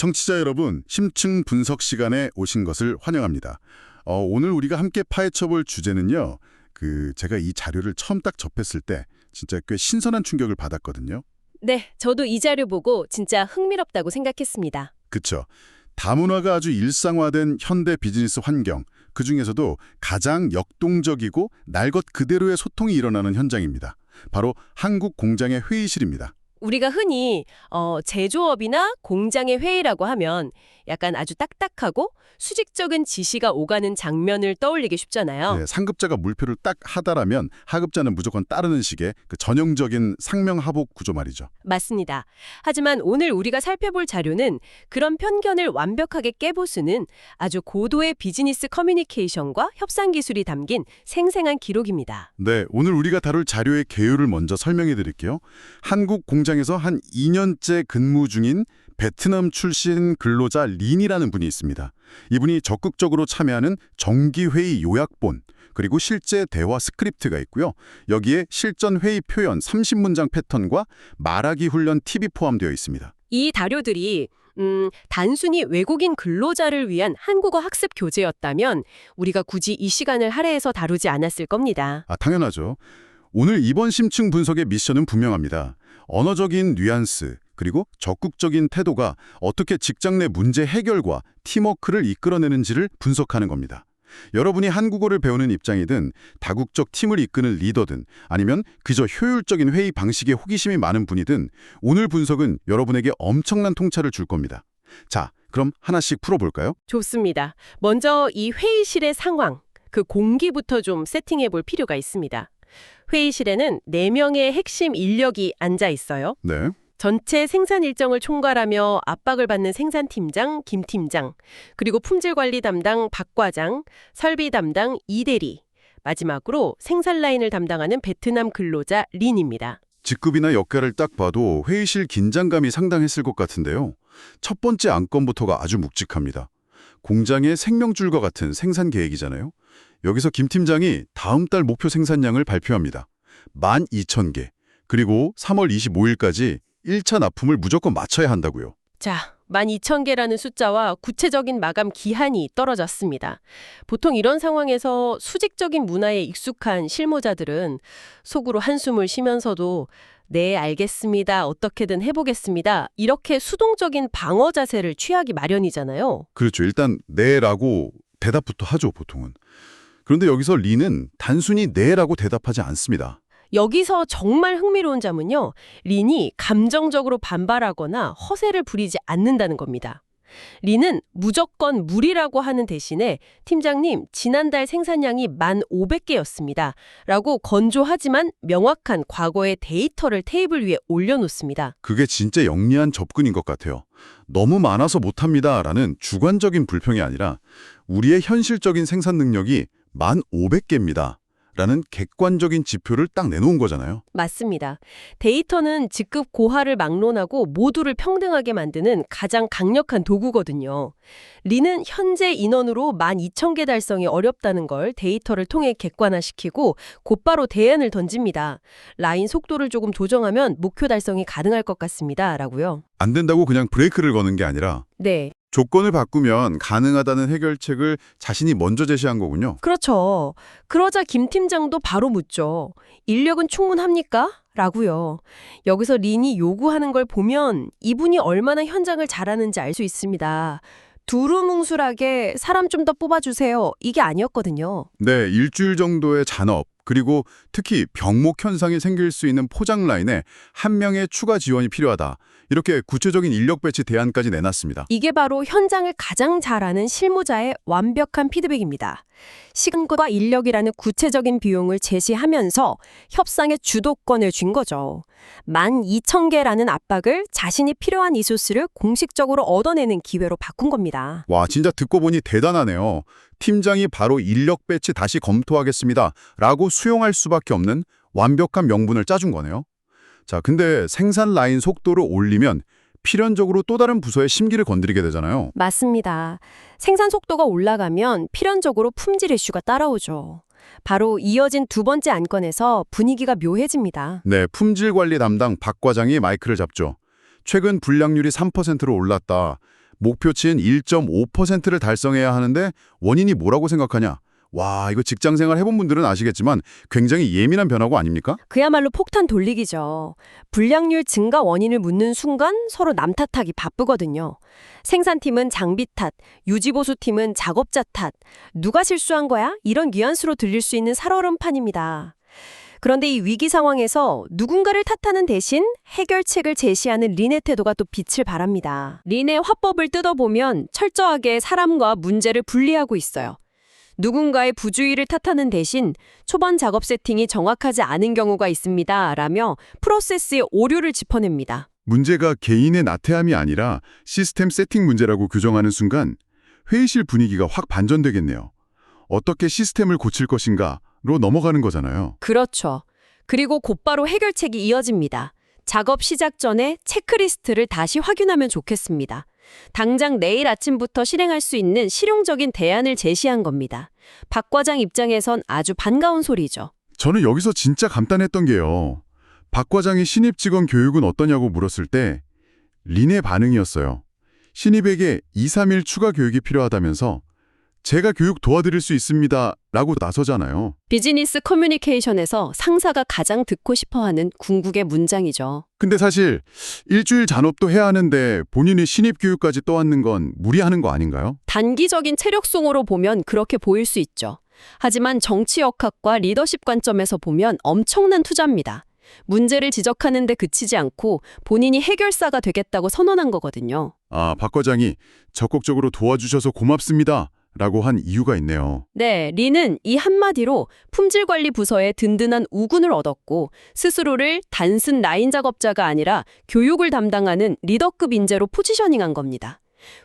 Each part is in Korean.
청취자 여러분, 심층 분석 시간에 오신 것을 환영합니다. 오늘 우리가 함께 파헤쳐볼 주제는요. 제가 이 자료를 처음 딱 접했을 때 진짜 꽤 신선한 충격을 받았거든요. 네, 저도 이 자료 보고 진짜 흥미롭다고 생각했습니다. 그쵸. 다문화가 아주 일상화된 현대 비즈니스 환경, 그중에서도 가장 역동적이고 날 것 그대로의 소통이 일어나는 현장입니다. 바로 한국 공장의 회의실입니다. 우리가 흔히 제조업이나 공장의 회의라고 하면 약간 아주 딱딱하고 수직적인 지시가 오가는 장면을 떠올리기 쉽잖아요. 네, 상급자가 물표를 딱 하다라면 하급자는 무조건 따르는 식의 그 전형적인 상명하복 구조 말이죠. 맞습니다. 하지만 오늘 우리가 살펴볼 자료는 그런 편견을 완벽하게 깨부수는 아주 고도의 비즈니스 커뮤니케이션과 협상 기술이 담긴 생생한 기록입니다. 네, 오늘 우리가 다룰 자료의 개요를 먼저 설명해 드릴게요. 한국 공장에서 한 2년째 근무 중인 베트남 출신 근로자 린이라는 분이 있습니다. 이분이 적극적으로 참여하는 정기회의 요약본, 그리고 실제 대화 스크립트가 있고요. 여기에 실전 회의 표현 30문장 패턴과 말하기 훈련 팁이 포함되어 있습니다. 이 자료들이 단순히 외국인 근로자를 위한 한국어 학습 교재였다면 우리가 굳이 이 시간을 할애해서 다루지 않았을 겁니다. 당연하죠. 오늘 이번 심층 분석의 미션은 분명합니다. 언어적인 뉘앙스, 그리고 적극적인 태도가 어떻게 직장 내 문제 해결과 팀워크를 이끌어내는지를 분석하는 겁니다. 여러분이 한국어를 배우는 입장이든 다국적 팀을 이끄는 리더든 아니면 그저 효율적인 회의 방식에 호기심이 많은 분이든 오늘 분석은 여러분에게 엄청난 통찰을 줄 겁니다. 자, 그럼 하나씩 풀어볼까요? 좋습니다. 먼저 이 회의실의 상황, 그 공기부터 좀 세팅해 볼 필요가 있습니다. 회의실에는 4명의 핵심 인력이 앉아 있어요. 네. 전체 생산 일정을 총괄하며 압박을 받는 생산팀장, 김팀장, 그리고 품질관리 담당 박과장, 설비 담당 이대리, 마지막으로 생산 라인을 담당하는 베트남 근로자 린입니다. 직급이나 역할을 딱 봐도 회의실 긴장감이 상당했을 것 같은데요. 첫 번째 안건부터가 아주 묵직합니다. 공장의 생명줄과 같은 생산 계획이잖아요. 여기서 김 팀장이 다음 달 목표 생산량을 발표합니다. 12,000개, 그리고 3월 25일까지 1차 납품을 무조건 맞춰야 한다고요. 자, 12,000개라는 숫자와 구체적인 마감 기한이 떨어졌습니다. 보통 이런 상황에서 수직적인 문화에 익숙한 실무자들은 속으로 한숨을 쉬면서도 네, 알겠습니다. 어떻게든 해보겠습니다. 이렇게 수동적인 방어 자세를 취하기 마련이잖아요. 그렇죠. 일단 네라고 대답부터 하죠, 보통은. 그런데 여기서 리는 단순히 네라고 대답하지 않습니다. 여기서 정말 흥미로운 점은요. 린이 감정적으로 반발하거나 허세를 부리지 않는다는 겁니다. 린은 무조건 무리라고 하는 대신에 팀장님, 지난달 생산량이 1,500개였습니다. 라고 건조하지만 명확한 과거의 데이터를 테이블 위에 올려놓습니다. 그게 진짜 영리한 접근인 것 같아요. 너무 많아서 못합니다 라는 주관적인 불평이 아니라 우리의 현실적인 생산 능력이 1,500개입니다. 라는 객관적인 지표를 딱 내놓은 거잖아요. 맞습니다. 데이터는 직급 고하를 막론하고 모두를 평등하게 만드는 가장 강력한 도구거든요. 리는 현재 인원으로 12,000개 달성이 어렵다는 걸 데이터를 통해 객관화시키고 곧바로 대안을 던집니다. 라인 속도를 조금 조정하면 목표 달성이 가능할 것 같습니다. 라고요. 안 된다고 그냥 브레이크를 거는 게 아니라 네. 조건을 바꾸면 가능하다는 해결책을 자신이 먼저 제시한 거군요. 그렇죠. 그러자 김 팀장도 바로 묻죠. 인력은 충분합니까? 라고요. 여기서 린이 요구하는 걸 보면 이분이 얼마나 현장을 잘 아는지 알 수 있습니다. 두루뭉술하게 사람 좀 더 뽑아주세요. 이게 아니었거든요. 네, 일주일 정도의 잔업, 그리고 특히 병목 현상이 생길 수 있는 포장 라인에 한 명의 추가 지원이 필요하다. 이렇게 구체적인 인력 배치 대안까지 내놨습니다. 이게 바로 현장을 가장 잘 아는 실무자의 완벽한 피드백입니다. 시간과 인력이라는 구체적인 비용을 제시하면서 협상의 주도권을 쥔 거죠. 12,000개라는 압박을 자신이 필요한 리소스를 공식적으로 얻어내는 기회로 바꾼 겁니다. 와, 진짜 듣고 보니 대단하네요. 팀장이 바로 인력 배치 다시 검토하겠습니다. 라고 수용할 수밖에 없는 완벽한 명분을 짜준 거네요. 자, 근데 생산 라인 속도를 올리면 필연적으로 또 다른 부서의 심기를 건드리게 되잖아요. 맞습니다. 생산 속도가 올라가면 필연적으로 품질 이슈가 따라오죠. 바로 이어진 두 번째 안건에서 분위기가 묘해집니다. 네, 품질 관리 담당 박 과장이 마이크를 잡죠. 최근 불량률이 3%로 올랐다. 목표치인 1.5%를 달성해야 하는데 원인이 뭐라고 생각하냐? 와, 이거 직장생활 해본 분들은 아시겠지만 굉장히 예민한 변화고 아닙니까? 그야말로 폭탄 돌리기죠. 불량률 증가 원인을 묻는 순간 서로 남 탓하기 바쁘거든요. 생산팀은 장비 탓, 유지보수팀은 작업자 탓. 누가 실수한 거야? 이런 뉘앙스로 들릴 수 있는 살얼음판입니다. 그런데 이 위기 상황에서 누군가를 탓하는 대신 해결책을 제시하는 린의 태도가 또 빛을 발합니다. 린의 화법을 뜯어보면 철저하게 사람과 문제를 분리하고 있어요. 누군가의 부주의를 탓하는 대신 초반 작업 세팅이 정확하지 않은 경우가 있습니다. 라며 프로세스의 오류를 짚어냅니다. 문제가 개인의 나태함이 아니라 시스템 세팅 문제라고 규정하는 순간 회의실 분위기가 확 반전되겠네요. 어떻게 시스템을 고칠 것인가로 넘어가는 거잖아요. 그렇죠. 그리고 곧바로 해결책이 이어집니다. 작업 시작 전에 체크리스트를 다시 확인하면 좋겠습니다. 당장 내일 아침부터 실행할 수 있는 실용적인 대안을 제시한 겁니다. 박 과장 입장에선 아주 반가운 소리죠. 저는 여기서 진짜 감탄했던 게요. 박 과장이 신입 직원 교육은 어떠냐고 물었을 때 린의 반응이었어요. 신입에게 2, 3일 추가 교육이 필요하다면서 제가 교육 도와드릴 수 있습니다. 라고 나서잖아요. 비즈니스 커뮤니케이션에서 상사가 가장 듣고 싶어하는 궁극의 문장이죠. 근데 사실 일주일 잔업도 해야 하는데 본인이 신입 교육까지 떠안는 건 무리하는 거 아닌가요? 단기적인 체력송으로 보면 그렇게 보일 수 있죠. 하지만 정치 역학과 리더십 관점에서 보면 엄청난 투자입니다. 문제를 지적하는 데 그치지 않고 본인이 해결사가 되겠다고 선언한 거거든요. 아, 박 과장이 적극적으로 도와주셔서 고맙습니다. 라고 한 이유가 있네요. 네, 리는 이 한마디로 품질관리 부서에 든든한 우군을 얻었고 스스로를 단순 라인 작업자가 아니라 교육을 담당하는 리더급 인재로 포지셔닝한 겁니다.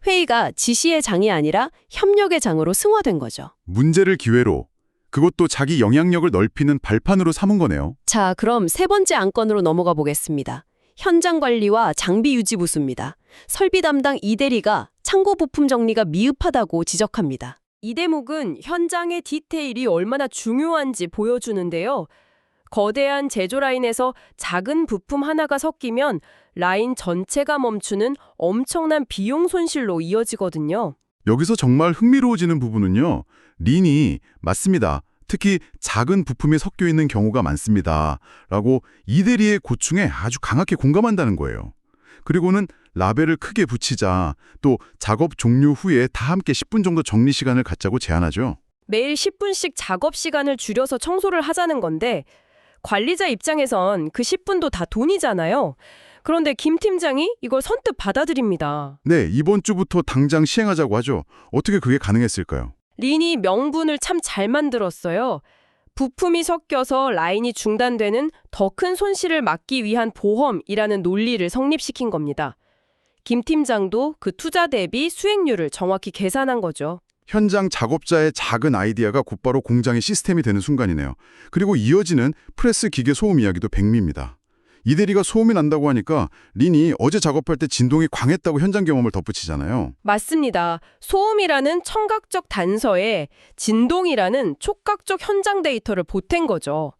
회의가 지시의 장이 아니라 협력의 장으로 승화된 거죠. 문제를 기회로, 그것도 자기 영향력을 넓히는 발판으로 삼은 거네요. 자, 그럼 세 번째 안건으로 넘어가 보겠습니다. 현장 관리와 장비 유지 부수입니다. 설비 담당 이대리가 창고 부품 정리가 미흡하다고 지적합니다. 이 대목은 현장의 디테일이 얼마나 중요한지 보여주는데요. 거대한 제조 라인에서 작은 부품 하나가 섞이면 라인 전체가 멈추는 엄청난 비용 손실로 이어지거든요. 여기서 정말 흥미로워지는 부분은요. 린이 맞습니다. 특히 작은 부품이 섞여 있는 경우가 많습니다. 라고 이대리의 고충에 아주 강하게 공감한다는 거예요. 그리고는 라벨을 크게 붙이자, 또 작업 종료 후에 다 함께 10분 정도 정리 시간을 갖자고 제안하죠. 매일 10분씩 작업 시간을 줄여서 청소를 하자는 건데 관리자 입장에선 그 10분도 다 돈이잖아요. 그런데 김 팀장이 이걸 선뜻 받아들입니다. 네, 이번 주부터 당장 시행하자고 하죠. 어떻게 그게 가능했을까요? 린이 명분을 참 잘 만들었어요. 부품이 섞여서 라인이 중단되는 더 큰 손실을 막기 위한 보험이라는 논리를 성립시킨 겁니다. 김 팀장도 그 투자 대비 수익률을 정확히 계산한 거죠. 현장 작업자의 작은 아이디어가 곧바로 공장의 시스템이 되는 순간이네요. 그리고 이어지는 프레스 기계 소음 이야기도 백미입니다. 이대리가 소음이 난다고 하니까 린이 어제 작업할 때 진동이 광했다고 현장 경험을 덧붙이잖아요. 맞습니다. 소음이라는 청각적 단서에 진동이라는 촉각적 현장 데이터를 보탠 거죠.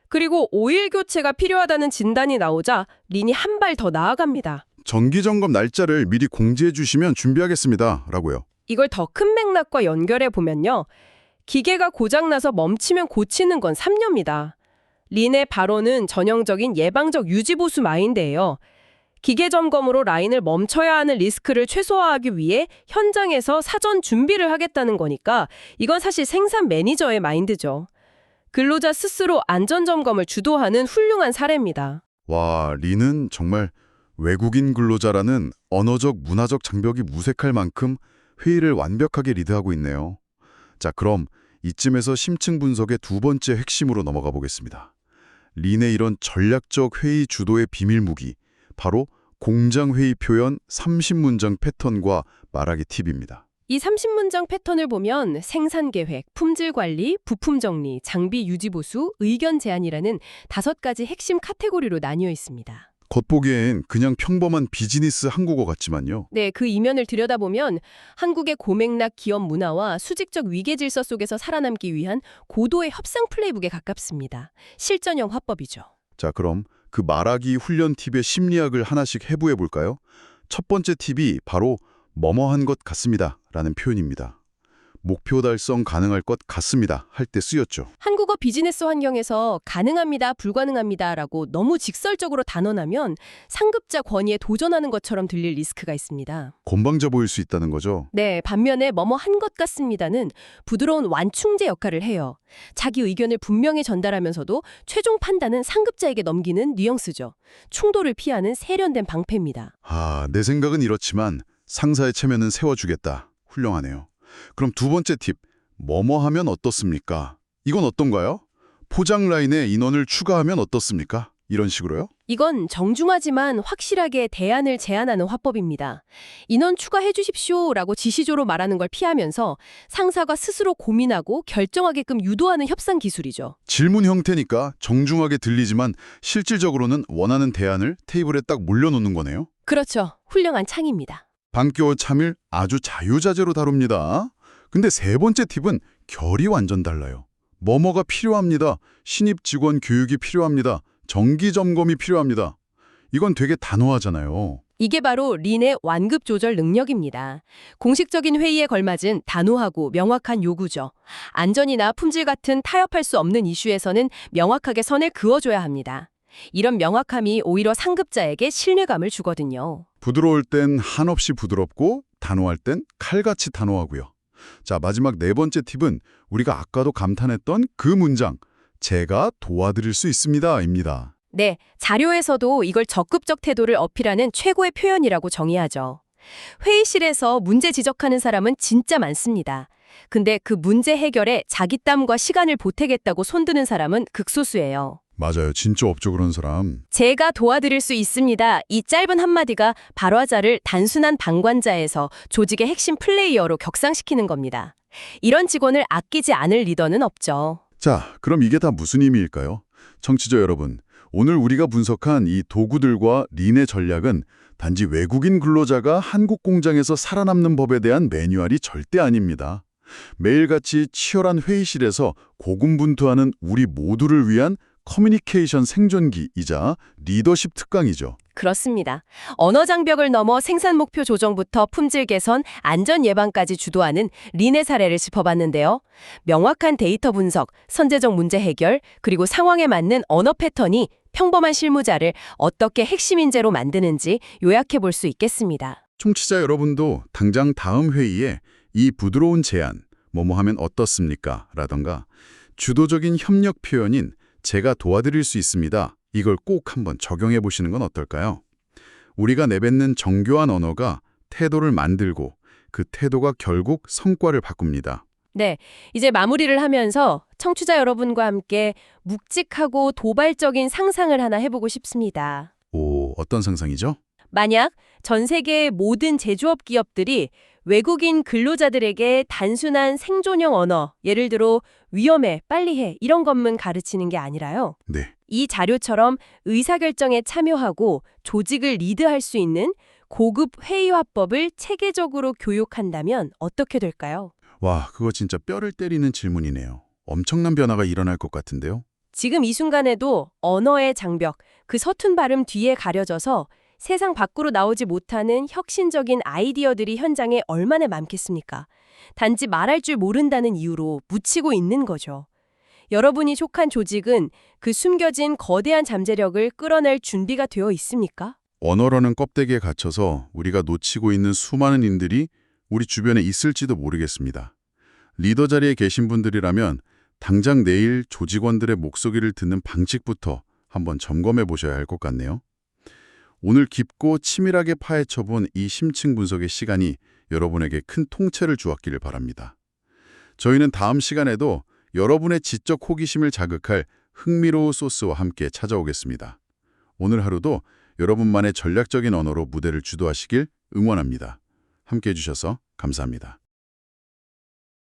그리고 오일 교체가 필요하다는 진단이 나오자 린이 한 발 더 나아갑니다. 정기점검 날짜를 미리 공지해 주시면 준비하겠습니다. 라고요. 이걸 더 큰 맥락과 연결해 보면요. 기계가 고장나서 멈추면 고치는 건 3년입니다. 린의 발언은 전형적인 예방적 유지보수 마인드예요. 기계 점검으로 라인을 멈춰야 하는 리스크를 최소화하기 위해 현장에서 사전 준비를 하겠다는 거니까 이건 사실 생산 매니저의 마인드죠. 근로자 스스로 안전점검을 주도하는 훌륭한 사례입니다. 와, 린은 정말 외국인 근로자라는 언어적, 문화적 장벽이 무색할 만큼 회의를 완벽하게 리드하고 있네요. 자, 그럼 이쯤에서 심층 분석의 두 번째 핵심으로 넘어가 보겠습니다. 린의 이런 전략적 회의 주도의 비밀 무기, 바로 공장 회의 표현 30문장 패턴과 말하기 팁입니다. 이 30문장 패턴을 보면 생산 계획, 품질 관리, 부품 정리, 장비 유지 보수, 의견 제안이라는 5가지 핵심 카테고리로 나뉘어 있습니다. 겉보기엔 그냥 평범한 비즈니스 한국어 같지만요. 네, 그 이면을 들여다보면 한국의 고맥락 기업 문화와 수직적 위계 질서 속에서 살아남기 위한 고도의 협상 플레이북에 가깝습니다. 실전형 화법이죠. 자, 그럼 그 말하기 훈련 팁의 심리학을 하나씩 해부해 볼까요? 첫 번째 팁이 바로 뭐뭐한 것 같습니다 라는 표현입니다. 목표 달성 가능할 것 같습니다 할 때 쓰였죠. 한국어 비즈니스 환경에서 가능합니다, 불가능합니다라고 너무 직설적으로 단언하면 상급자 권위에 도전하는 것처럼 들릴 리스크가 있습니다. 건방져 보일 수 있다는 거죠. 네, 반면에 뭐뭐 한 것 같습니다는 부드러운 완충제 역할을 해요. 자기 의견을 분명히 전달하면서도 최종 판단은 상급자에게 넘기는 뉘앙스죠. 충돌을 피하는 세련된 방패입니다. 내 생각은 이렇지만 상사의 체면은 세워주겠다. 훌륭하네요. 그럼 두 번째 팁, 뭐뭐 하면 어떻습니까? 이건 어떤가요? 포장 라인에 인원을 추가하면 어떻습니까? 이런 식으로요? 이건 정중하지만 확실하게 대안을 제안하는 화법입니다. 인원 추가해 주십시오라고 지시조로 말하는 걸 피하면서 상사가 스스로 고민하고 결정하게끔 유도하는 협상 기술이죠. 질문 형태니까 정중하게 들리지만 실질적으로는 원하는 대안을 테이블에 딱 몰려놓는 거네요. 그렇죠. 훌륭한 창입니다. 반겨워 참일 아주 자유자재로 다룹니다. 근데 세 번째 팁은 결이 완전 달라요. 뭐뭐가 필요합니다. 신입 직원 교육이 필요합니다. 정기 점검이 필요합니다. 이건 되게 단호하잖아요. 이게 바로 린의 완급 조절 능력입니다. 공식적인 회의에 걸맞은 단호하고 명확한 요구죠. 안전이나 품질 같은 타협할 수 없는 이슈에서는 명확하게 선을 그어줘야 합니다. 이런 명확함이 오히려 상급자에게 신뢰감을 주거든요. 부드러울 땐 한없이 부드럽고 단호할 땐 칼같이 단호하고요. 자, 마지막 네 번째 팁은 우리가 아까도 감탄했던 그 문장, 제가 도와드릴 수 있습니다,입니다. 네, 자료에서도 이걸 적극적 태도를 어필하는 최고의 표현이라고 정의하죠. 회의실에서 문제 지적하는 사람은 진짜 많습니다. 근데 그 문제 해결에 자기 땀과 시간을 보태겠다고 손드는 사람은 극소수예요. 맞아요. 진짜 없죠, 그런 사람. 제가 도와드릴 수 있습니다. 이 짧은 한마디가 발화자를 단순한 방관자에서 조직의 핵심 플레이어로 격상시키는 겁니다. 이런 직원을 아끼지 않을 리더는 없죠. 자, 그럼 이게 다 무슨 의미일까요? 청취자 여러분, 오늘 우리가 분석한 이 도구들과 린의 전략은 단지 외국인 근로자가 한국 공장에서 살아남는 법에 대한 매뉴얼이 절대 아닙니다. 매일같이 치열한 회의실에서 고군분투하는 우리 모두를 위한 커뮤니케이션 생존기이자 리더십 특강이죠. 그렇습니다. 언어 장벽을 넘어 생산 목표 조정부터 품질 개선, 안전 예방까지 주도하는 린의 사례를 짚어봤는데요. 명확한 데이터 분석, 선제적 문제 해결, 그리고 상황에 맞는 언어 패턴이 평범한 실무자를 어떻게 핵심 인재로 만드는지 요약해 볼 수 있겠습니다. 청취자 여러분도 당장 다음 회의에 이 부드러운 제안, 뭐뭐 하면 어떻습니까? 라던가 주도적인 협력 표현인 제가 도와드릴 수 있습니다. 이걸 꼭 한번 적용해 보시는 건 어떨까요? 우리가 내뱉는 정교한 언어가 태도를 만들고 그 태도가 결국 성과를 바꿉니다. 네, 이제 마무리를 하면서 청취자 여러분과 함께 묵직하고 도발적인 상상을 하나 해보고 싶습니다. 오, 어떤 상상이죠? 만약 전 세계의 모든 제조업 기업들이 외국인 근로자들에게 단순한 생존형 언어, 예를 들어 위험해, 빨리 해 이런 것만 가르치는 게 아니라요. 네. 이 자료처럼 의사결정에 참여하고 조직을 리드할 수 있는 고급 회의 화법을 체계적으로 교육한다면 어떻게 될까요? 와, 그거 진짜 뼈를 때리는 질문이네요. 엄청난 변화가 일어날 것 같은데요? 지금 이 순간에도 언어의 장벽, 그 서툰 발음 뒤에 가려져서 세상 밖으로 나오지 못하는 혁신적인 아이디어들이 현장에 얼마나 많겠습니까? 단지 말할 줄 모른다는 이유로 묻히고 있는 거죠. 여러분이 속한 조직은 그 숨겨진 거대한 잠재력을 끌어낼 준비가 되어 있습니까? 언어라는 껍데기에 갇혀서 우리가 놓치고 있는 수많은 인들이 우리 주변에 있을지도 모르겠습니다. 리더 자리에 계신 분들이라면 당장 내일 조직원들의 목소리를 듣는 방식부터 한번 점검해 보셔야 할 것 같네요. 오늘 깊고 치밀하게 파헤쳐본 이 심층 분석의 시간이 여러분에게 큰 통찰을 주었기를 바랍니다. 저희는 다음 시간에도 여러분의 지적 호기심을 자극할 흥미로운 소스와 함께 찾아오겠습니다. 오늘 하루도 여러분만의 전략적인 언어로 무대를 주도하시길 응원합니다. 함께해 주셔서 감사합니다.